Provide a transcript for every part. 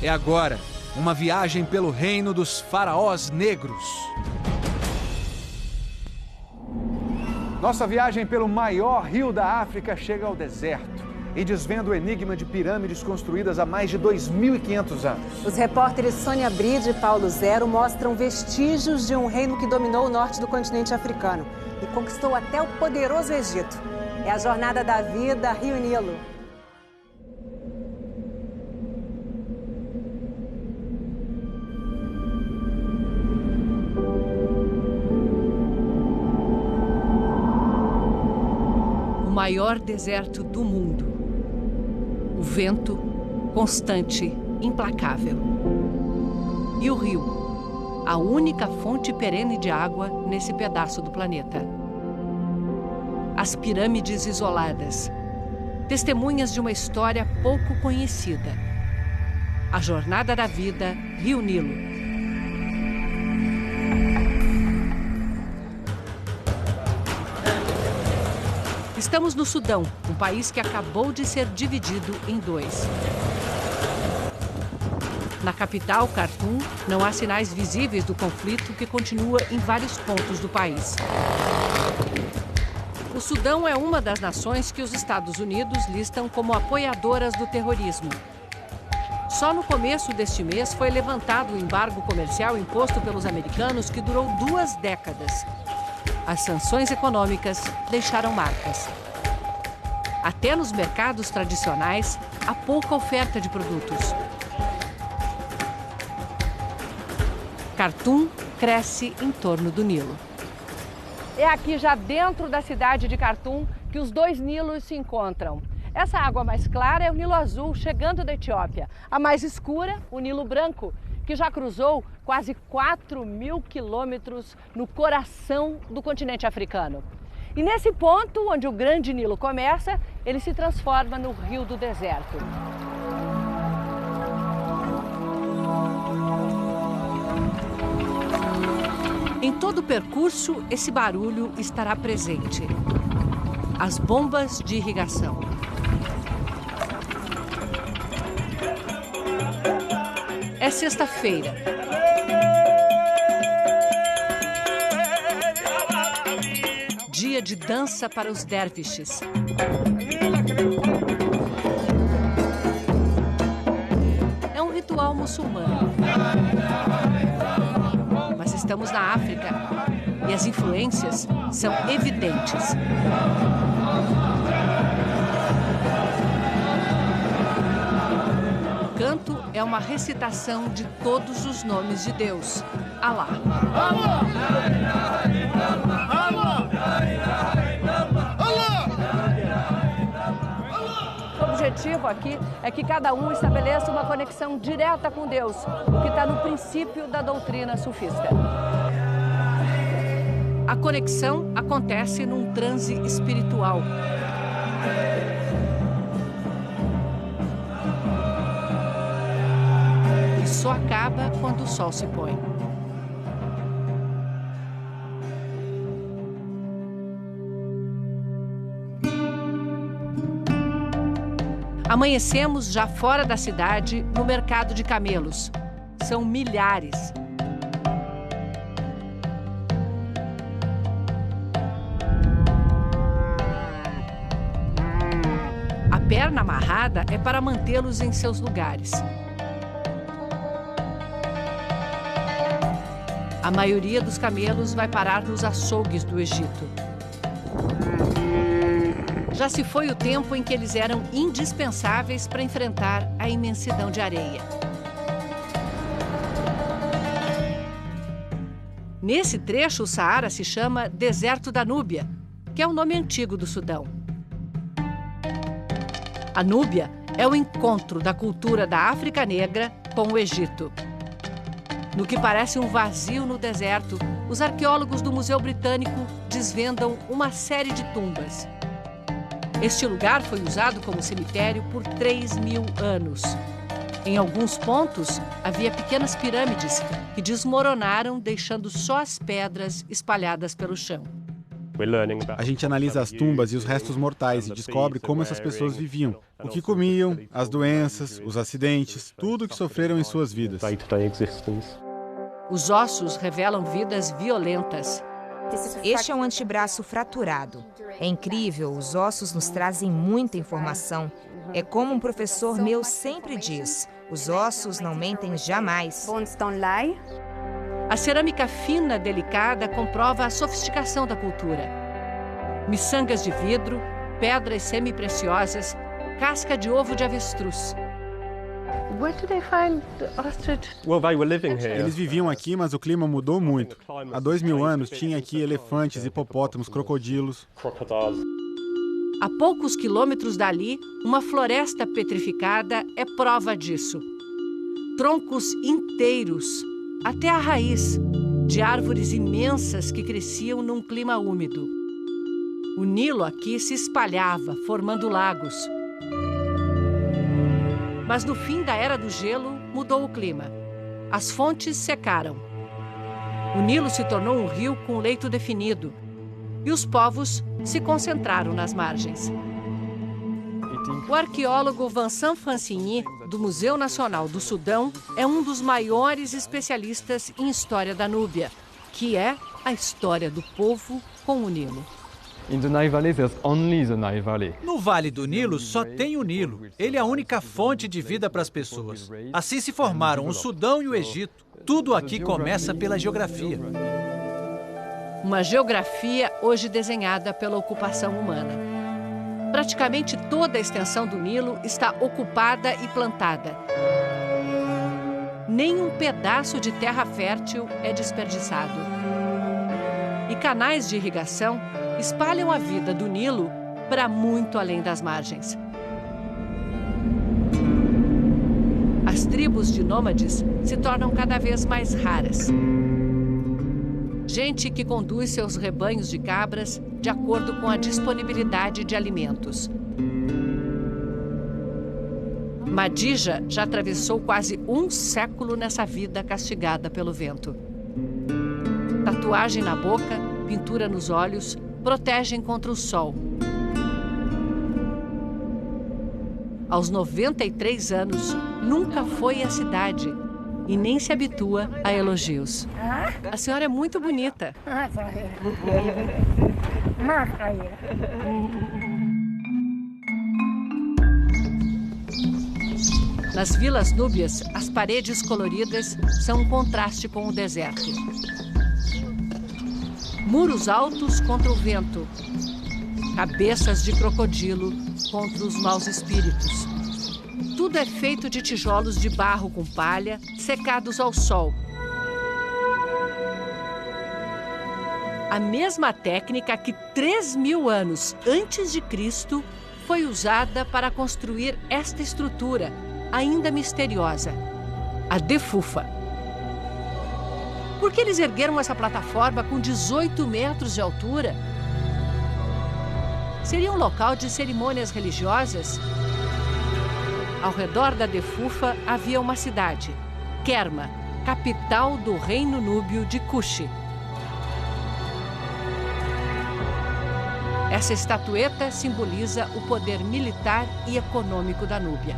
É agora, uma viagem pelo reino dos faraós negros. Nossa viagem pelo maior rio da África chega ao deserto e desvenda o enigma de pirâmides construídas há mais de 2.500 anos. Os repórteres Sônia Bride e Paulo Zero mostram vestígios de um reino que dominou o norte do continente africano e conquistou até o poderoso Egito. É a jornada da vida, Rio Nilo. O maior deserto do mundo. O vento constante, implacável. E o rio, a única fonte perene de água nesse pedaço do planeta. As pirâmides isoladas, testemunhas de uma história pouco conhecida. A jornada da vida, Rio Nilo. Estamos no Sudão, um país que acabou de ser dividido em dois. Na capital, Khartoum, não há sinais visíveis do conflito que continua em vários pontos do país. O Sudão é uma das nações que os Estados Unidos listam como apoiadoras do terrorismo. Só no começo deste mês foi levantado o embargo comercial imposto pelos americanos que durou 2 décadas. As sanções econômicas deixaram marcas. Até nos mercados tradicionais, há pouca oferta de produtos. Khartoum cresce em torno do Nilo. É aqui, já dentro da cidade de Khartoum, que os 2 Nilos se encontram. Essa água mais clara é o Nilo Azul, chegando da Etiópia. A mais escura, o Nilo Branco, que já cruzou quase 4.000 quilômetros no coração do continente africano. E nesse ponto, onde o Grande Nilo começa, ele se transforma no Rio do Deserto. Em todo o percurso, esse barulho estará presente. As bombas de irrigação. É sexta-feira. Dia de dança para os derviches. É um ritual muçulmano. Mas estamos na África e as influências são evidentes. O canto é uma recitação de todos os nomes de Deus. Alá. O objetivo aqui é que cada um estabeleça uma conexão direta com Deus, o que está no princípio da doutrina sufista. A conexão acontece num transe espiritual. E só acaba quando o sol se põe. Amanhecemos já fora da cidade, no mercado de camelos. São milhares. A perna amarrada é para mantê-los em seus lugares. A maioria dos camelos vai parar nos açougues do Egito. Já se foi o tempo em que eles eram indispensáveis para enfrentar a imensidão de areia. Nesse trecho, o Saara se chama Deserto da Núbia, que é o nome antigo do Sudão. A Núbia é o encontro da cultura da África Negra com o Egito. No que parece um vazio no deserto, os arqueólogos do Museu Britânico desvendam uma série de tumbas. Este lugar foi usado como cemitério por 3.000 anos. Em alguns pontos, havia pequenas pirâmides que desmoronaram, deixando só as pedras espalhadas pelo chão. A gente analisa as tumbas e os restos mortais e descobre como essas pessoas viviam, o que comiam, as doenças, os acidentes, tudo o que sofreram em suas vidas. Os ossos revelam vidas violentas. Este é um antebraço fraturado. É incrível, os ossos nos trazem muita informação. É como um professor meu sempre diz, os ossos não mentem jamais. A cerâmica fina, delicada, comprova a sofisticação da cultura. Miçangas de vidro, pedras semi-preciosas, casca de ovo de avestruz. Where did they find the ostrich? Eles viviam aqui, mas o clima mudou muito. Há 2000 anos tinha aqui elefantes, hipopótamos, crocodilos. A poucos quilômetros dali, uma floresta petrificada é prova disso. Troncos inteiros, até a raiz, de árvores imensas que cresciam num clima úmido. O Nilo aqui se espalhava, formando lagos. Mas no fim da Era do Gelo, mudou o clima. As fontes secaram. O Nilo se tornou um rio com leito definido. E os povos se concentraram nas margens. O arqueólogo Vincent Francini, do Museu Nacional do Sudão, é um dos maiores especialistas em história da Núbia, que é a história do povo com o Nilo. No Vale do Nilo só tem o Nilo. Ele é a única fonte de vida para as pessoas. Assim se formaram o Sudão e o Egito. Tudo aqui começa pela geografia. Uma geografia hoje desenhada pela ocupação humana. Praticamente toda a extensão do Nilo está ocupada e plantada. Nem um pedaço de terra fértil é desperdiçado. E canais de irrigação espalham a vida do Nilo para muito além das margens. As tribos de nômades se tornam cada vez mais raras. Gente que conduz seus rebanhos de cabras de acordo com a disponibilidade de alimentos. Madija já atravessou quase um século nessa vida castigada pelo vento. Tatuagem na boca, pintura nos olhos, protegem contra o sol. Aos 93 anos, nunca foi à cidade e nem se habitua a elogios. A senhora é muito bonita. Nas vilas núbias, as paredes coloridas são um contraste com o deserto. Muros altos contra o vento, cabeças de crocodilo contra os maus espíritos. Tudo é feito de tijolos de barro com palha, secados ao sol. A mesma técnica que 3.000 anos antes de Cristo foi usada para construir esta estrutura, ainda misteriosa, a Defufa. Por que eles ergueram essa plataforma com 18 metros de altura? Seria um local de cerimônias religiosas? Ao redor da Defufa havia uma cidade, Kerma, capital do reino núbio de Kushi. Essa estatueta simboliza o poder militar e econômico da Núbia.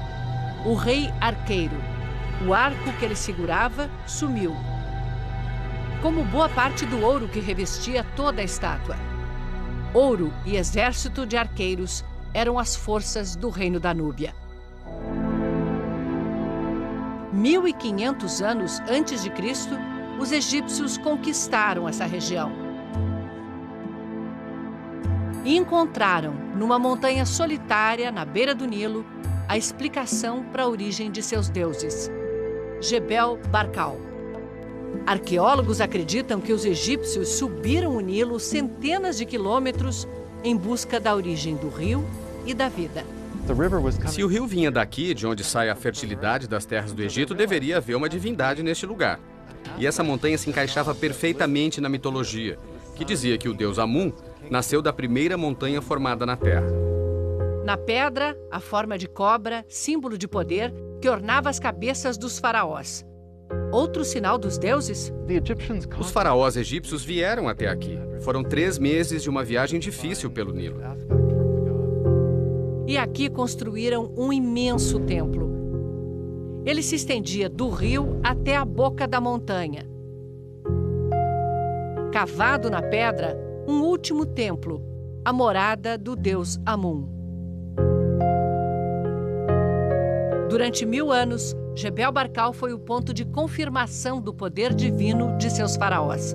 O rei arqueiro, o arco que ele segurava, sumiu. Como boa parte do ouro que revestia toda a estátua. Ouro e exército de arqueiros eram as forças do reino da Núbia. 1.500 anos antes de Cristo, os egípcios conquistaram essa região. E encontraram, numa montanha solitária, na beira do Nilo, a explicação para a origem de seus deuses, Jebel Barkal. Arqueólogos acreditam que os egípcios subiram o Nilo centenas de quilômetros em busca da origem do rio e da vida. Se o rio vinha daqui, de onde sai a fertilidade das terras do Egito, deveria haver uma divindade neste lugar. E essa montanha se encaixava perfeitamente na mitologia, que dizia que o deus Amun nasceu da primeira montanha formada na terra. Na pedra, a forma de cobra, símbolo de poder, que ornava as cabeças dos faraós. Outro sinal dos deuses? Os faraós egípcios vieram até aqui. Foram 3 meses de uma viagem difícil pelo Nilo. E aqui construíram um imenso templo. Ele se estendia do rio até a boca da montanha. Cavado na pedra, um último templo, a morada do deus Amun. Durante 1000 anos, Jebel Barkal foi o ponto de confirmação do poder divino de seus faraós.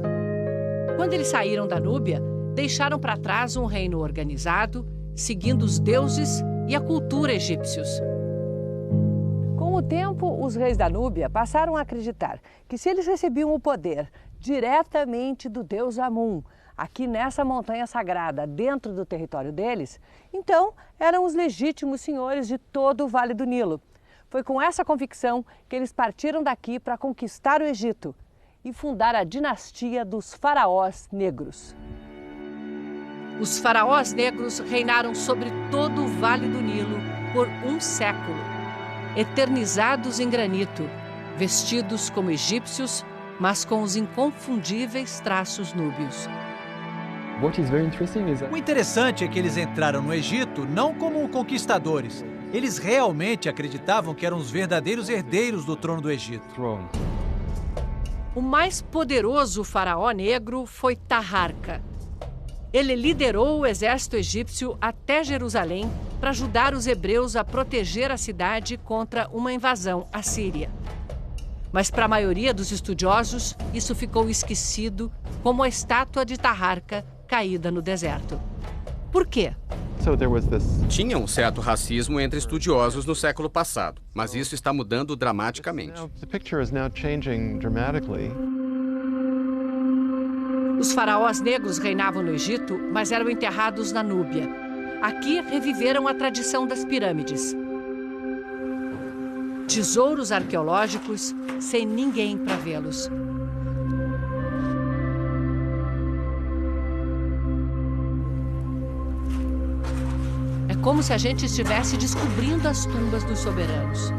Quando eles saíram da Núbia, deixaram para trás um reino organizado, seguindo os deuses e a cultura egípcios. Com o tempo, os reis da Núbia passaram a acreditar que se eles recebiam o poder diretamente do deus Amun, aqui nessa montanha sagrada, dentro do território deles, então eram os legítimos senhores de todo o Vale do Nilo. Foi com essa convicção que eles partiram daqui para conquistar o Egito e fundar a dinastia dos faraós negros. Os faraós negros reinaram sobre todo o Vale do Nilo por 1 século, eternizados em granito, vestidos como egípcios, mas com os inconfundíveis traços núbios. O interessante é que eles entraram no Egito não como conquistadores. Eles realmente acreditavam que eram os verdadeiros herdeiros do trono do Egito. O mais poderoso faraó negro foi Taharka. Ele liderou o exército egípcio até Jerusalém para ajudar os hebreus a proteger a cidade contra uma invasão assíria. Mas para a maioria dos estudiosos, isso ficou esquecido como a estátua de Taharka caída no deserto. Por quê? Tinha um certo racismo entre estudiosos no século passado, mas isso está mudando dramaticamente. Os faraós negros reinavam no Egito, mas eram enterrados na Núbia. Aqui reviveram a tradição das pirâmides. Tesouros arqueológicos sem ninguém para vê-los. É como se a gente estivesse descobrindo as tumbas dos soberanos.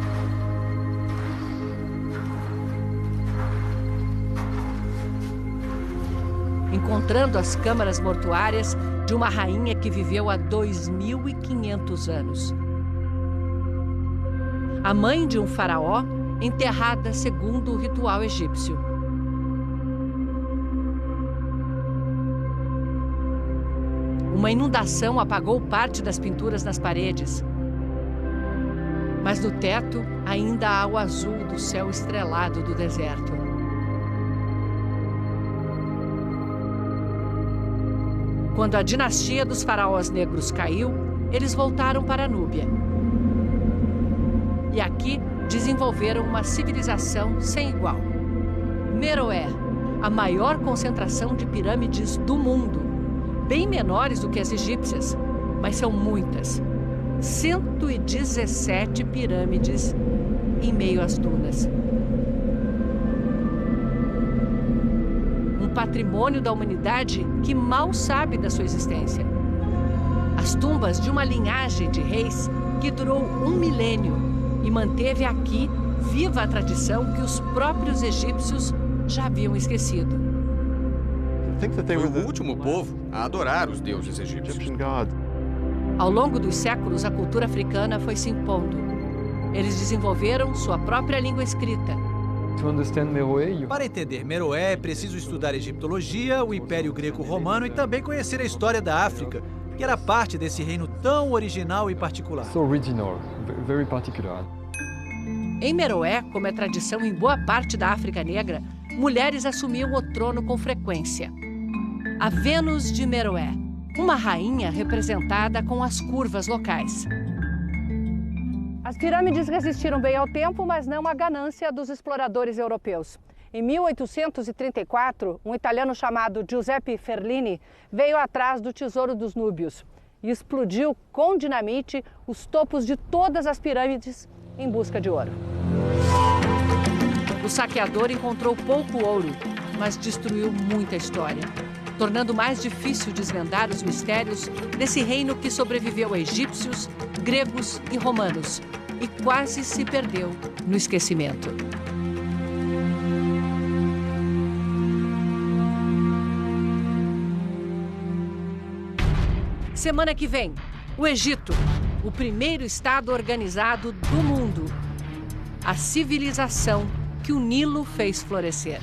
Encontrando as câmaras mortuárias de uma rainha que viveu há 2.500 anos. A mãe de um faraó enterrada segundo o ritual egípcio. Uma inundação apagou parte das pinturas nas paredes. Mas no teto ainda há o azul do céu estrelado do deserto. Quando a dinastia dos faraós negros caiu, eles voltaram para a Núbia. E aqui desenvolveram uma civilização sem igual. Meroé, a maior concentração de pirâmides do mundo. Bem menores do que as egípcias, mas são muitas. 117 pirâmides em meio às dunas. Um patrimônio da humanidade que mal sabe da sua existência. As tumbas de uma linhagem de reis que durou 1 milênio e manteve aqui viva a tradição que os próprios egípcios já haviam esquecido. Foi o último povo a adorar os deuses egípcios. Ao longo dos séculos, a cultura africana foi se impondo. Eles desenvolveram sua própria língua escrita. Para entender Meroé, é preciso estudar egiptologia, o Império Greco-Romano e também conhecer a história da África, que era parte desse reino tão original e particular. Em Meroé, como é tradição em boa parte da África Negra, mulheres assumiam o trono com frequência. A Vênus de Meroé, uma rainha representada com as curvas locais. As pirâmides resistiram bem ao tempo, mas não à ganância dos exploradores europeus. Em 1834, um italiano chamado Giuseppe Ferlini veio atrás do tesouro dos núbios e explodiu com dinamite os topos de todas as pirâmides em busca de ouro. O saqueador encontrou pouco ouro, mas destruiu muita história, tornando mais difícil desvendar os mistérios desse reino que sobreviveu a egípcios, gregos e romanos e quase se perdeu no esquecimento. Semana que vem, o Egito, o primeiro estado organizado do mundo. A civilização que o Nilo fez florescer.